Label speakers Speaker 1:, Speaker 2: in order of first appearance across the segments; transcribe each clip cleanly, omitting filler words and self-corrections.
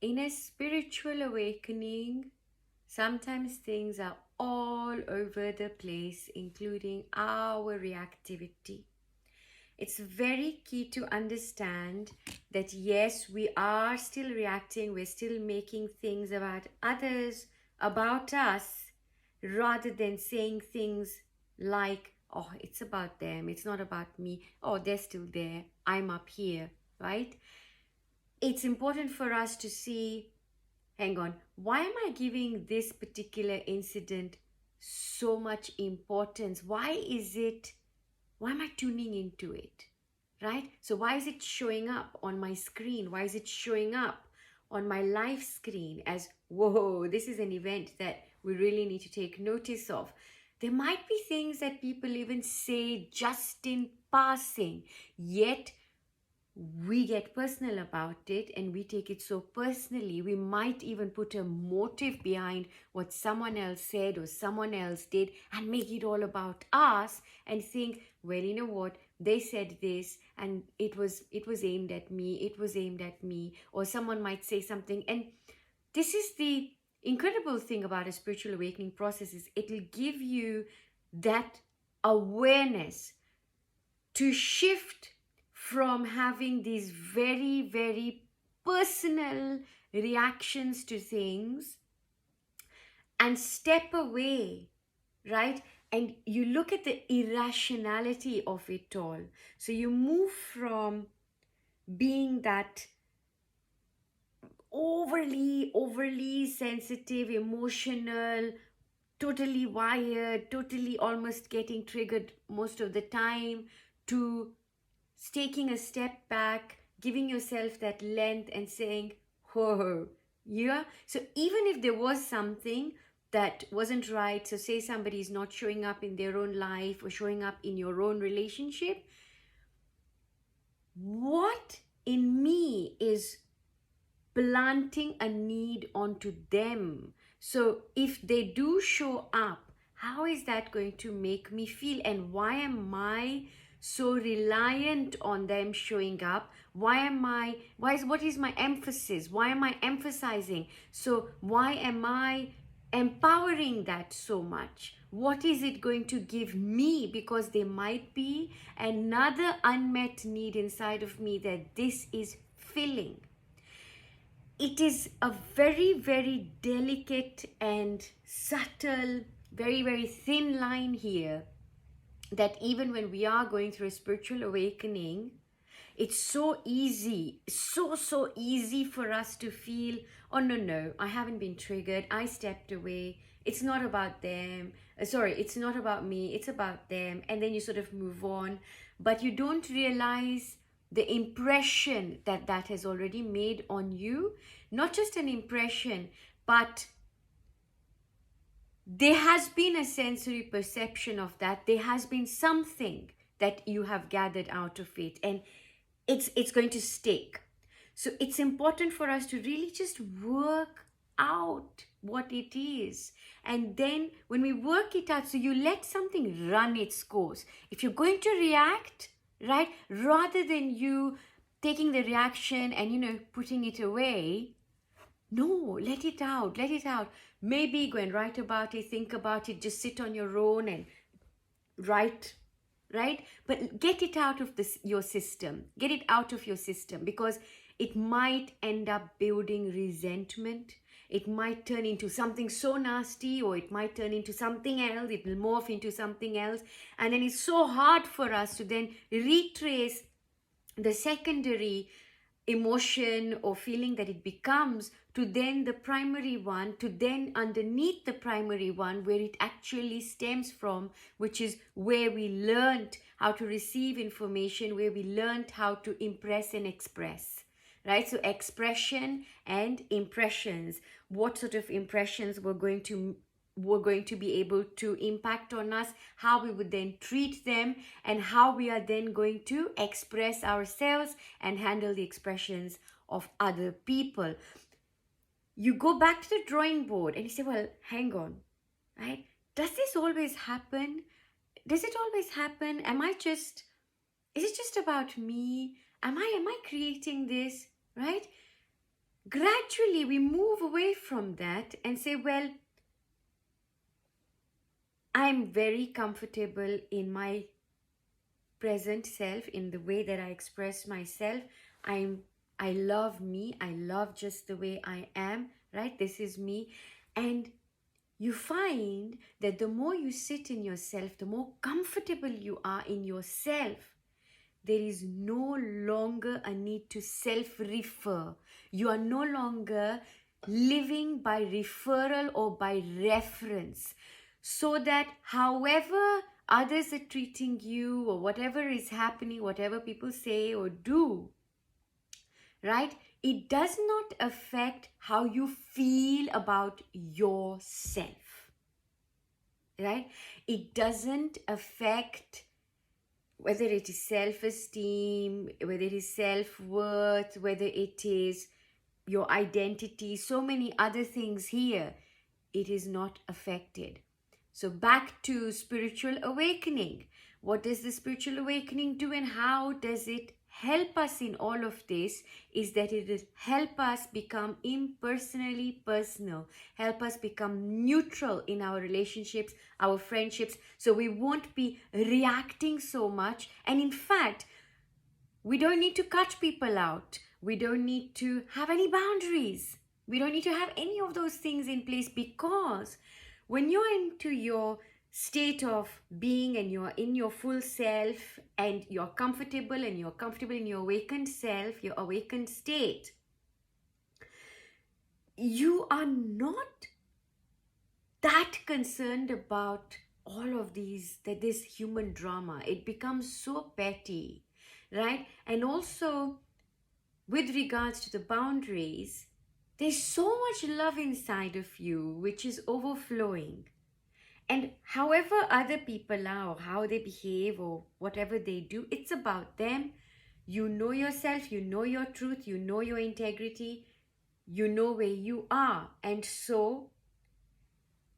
Speaker 1: in a spiritual awakening, sometimes things are all over the place, including our reactivity. It's very key to understand that yes, we are still reacting, we're still making things about others, about us, rather than saying things like, oh, it's about them, it's not about me, oh, they're still there, I'm up here, right? It's important for us to see, hang on, why am I giving this particular incident so much importance? Why am I tuning into it? Right? So, why is it showing up on my screen? Why is it showing up on my live screen as, whoa, this is an event that we really need to take notice of? There might be things that people even say just in passing, yet we get personal about it and we take it so personally. We might even put a motive behind what someone else said or someone else did and make it all about us and think, well, you know what, they said this and it was aimed at me, it was aimed at me. Or someone might say something, and this is the incredible thing about a spiritual awakening process, is it'll give you that awareness to shift from having these very, very personal reactions to things and step away, right? And you look at the irrationality of it all. So you move from being that overly sensitive, emotional, totally wired, totally almost getting triggered most of the time, to taking a step back, giving yourself that length and saying, whoa, yeah. So even if there was something that wasn't right, so say somebody is not showing up in their own life or showing up in your own relationship, what in me is planting a need onto them? So if they do show up, how is that going to make me feel? And why am I so reliant on them showing up? What is my emphasis? Why am I emphasizing? So why am I empowering that so much? What is it going to give me? Because there might be another unmet need inside of me that this is filling. It is a very, very delicate and subtle, very, very thin line here, that even when we are going through a spiritual awakening, it's so easy, so easy for us to feel, oh, no, I haven't been triggered, I stepped away, it's not about them, it's not about me, it's about them. And then you sort of move on, but you don't realize the impression that that has already made on you. Not just an impression, but there has been a sensory perception of that. There has been something that you have gathered out of it, and it's going to stick. So it's important for us to really just work out what it is. And then when we work it out, so you let something run its course. If you're going to react, right, rather than you taking the reaction and putting it away, no, let it out, let it out. Maybe go and write about it, think about it, just sit on your own and write, right? But get it out of your system. Get it out of your system, because it might end up building resentment. It might turn into something so nasty, or it might turn into something else. It will morph into something else. And then it's so hard for us to then retrace the secondary emotion or feeling that it becomes to then the primary one, to then underneath the primary one where it actually stems from, which is where we learned how to receive information, where we learned how to impress and express, right? So expression and impressions, what sort of impressions were going to be able to impact on us, how we would then treat them, and how we are then going to express ourselves and handle the expressions of other people. You go back to the drawing board and you say, well, hang on, right? Does this always happen? Does it always happen? Is it just about me? Am I creating this, right? gradually we move away from that and say, well, I'm very comfortable in my present self, in the way that I express myself. I love me. I love just the way I am, right? This is me. And you find that the more you sit in yourself, the more comfortable you are in yourself. There is no longer a need to self-refer. You are no longer living by referral or by reference. So that however others are treating you, or whatever is happening, whatever people say or do, right? It does not affect how you feel about yourself, right? It doesn't affect whether it is self-esteem, whether it is self-worth, whether it is your identity, so many other things here. It is not affected. So back to spiritual awakening. What does the spiritual awakening do, and how does it help us in all of this? Is that it will help us become impersonally personal, help us become neutral in our relationships, our friendships, so we won't be reacting so much. And in fact, we don't need to cut people out. We don't need to have any boundaries. We don't need to have any of those things in place, because when you're into your state of being and you're in your full self and you're comfortable in your awakened self, your awakened state, you are not that concerned about all of this human drama. It becomes so petty, right? And also, with regards to the boundaries, there's so much love inside of you which is overflowing. And however other people are, or how they behave, or whatever they do, it's about them. You know yourself, you know your truth, you know your integrity, you know where you are. And so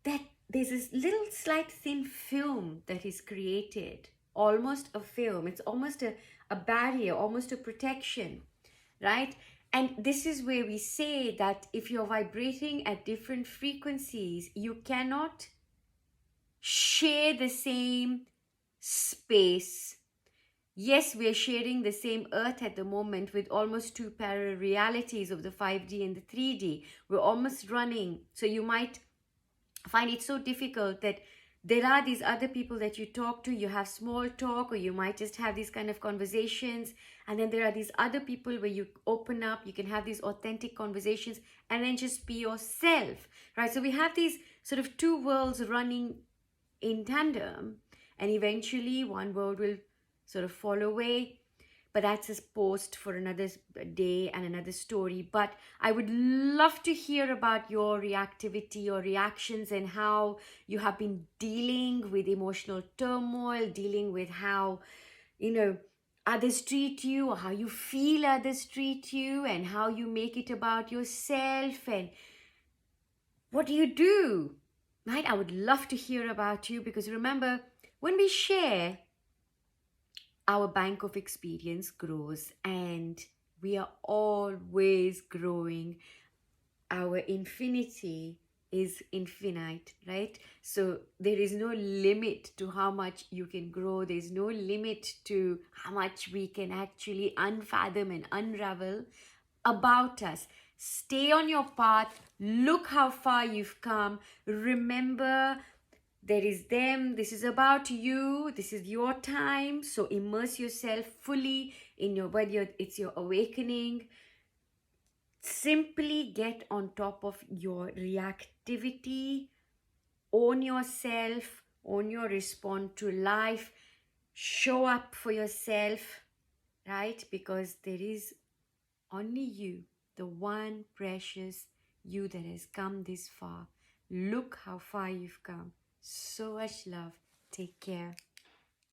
Speaker 1: that there's this little slight thin film that is created, almost a film. It's almost a barrier, almost a protection, right? And this is where we say that if you're vibrating at different frequencies, you cannot share the same space. Yes, we're sharing the same earth at the moment with almost two parallel realities of the 5D and the 3D. We're almost running. So you might find it so difficult that there are these other people that you talk to, you have small talk, or you might just have these kind of conversations. And then there are these other people where you open up, you can have these authentic conversations and then just be yourself, right? So we have these sort of two worlds running in tandem, and eventually one world will sort of fall away. But that's a post for another day and another story. But I would love to hear about your reactivity, your reactions, and how you have been dealing with emotional turmoil, dealing with how, others treat you, or how you feel others treat you, and how you make it about yourself, and what do you do, right? I would love to hear about you, because remember, when we share, our bank of experience grows, and we are always growing. Our infinity is infinite, right? So there is no limit to how much you can grow. There's no limit to how much we can actually unfathom and unravel about us. Stay on your path. Look how far you've come. Remember, there is them, this is about you, this is your time. So immerse yourself fully in whether it's your awakening. Simply get on top of your reactivity, own yourself, own your response to life, show up for yourself, right? Because there is only you, the one precious you that has come this far. Look how far you've come. So much love. Take care.